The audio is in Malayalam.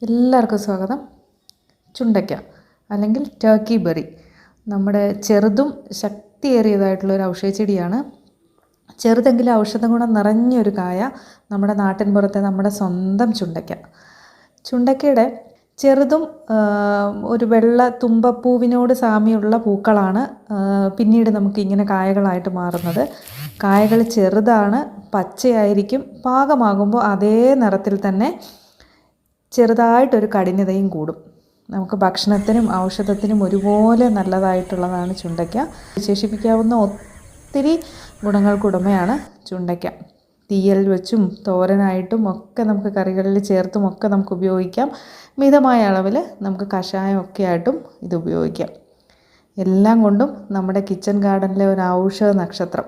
എല്ലാവർക്കും സ്വാഗതം. ചുണ്ടയ്ക്ക അല്ലെങ്കിൽ ടർക്കി ബെറി നമ്മുടെ ചെറുതും ശക്തിയേറിയതായിട്ടുള്ളൊരു ഔഷധച്ചെടിയാണ്. ചെറുതെങ്കിലും ഔഷധ ഗുണം നിറഞ്ഞൊരു കായ നമ്മുടെ നാട്ടിൻപുറത്തെ നമ്മുടെ സ്വന്തം ചുണ്ടയ്ക്കയുടെ ചെറുതും ഒരു വെള്ള തുമ്പപ്പൂവിനോട് സാമ്യമുള്ള പൂക്കളാണ് പിന്നീട് നമുക്കിങ്ങനെ കായകളായിട്ട് മാറുന്നത്. കായകൾ ചെറുതാണ്, പച്ചയായിരിക്കും. പാകമാകുമ്പോൾ അതേ നിറത്തിൽ തന്നെ ചെറുതായിട്ടൊരു കഠിനതയും കൂടും. നമുക്ക് ഭക്ഷണത്തിനും ഔഷധത്തിനും ഒരുപോലെ നല്ലതായിട്ടുള്ളതാണ് ചുണ്ടയ്ക്ക. വിശേഷിപ്പിക്കാവുന്ന ഒത്തിരി ഗുണങ്ങൾക്കുടമയാണ് ചുണ്ടയ്ക്ക. തീയൽ വെച്ചും തോരനായിട്ടും ഒക്കെ നമുക്ക് കറികളിൽ ചേർത്തും ഒക്കെ നമുക്ക് ഉപയോഗിക്കാം. മിതമായ അളവിൽ നമുക്ക് കഷായമൊക്കെ ആയിട്ടും ഇത് ഉപയോഗിക്കാം. എല്ലാം കൊണ്ടും നമ്മുടെ കിച്ചൺ ഗാർഡനിലെ ഒരു ഔഷധ നക്ഷത്രം.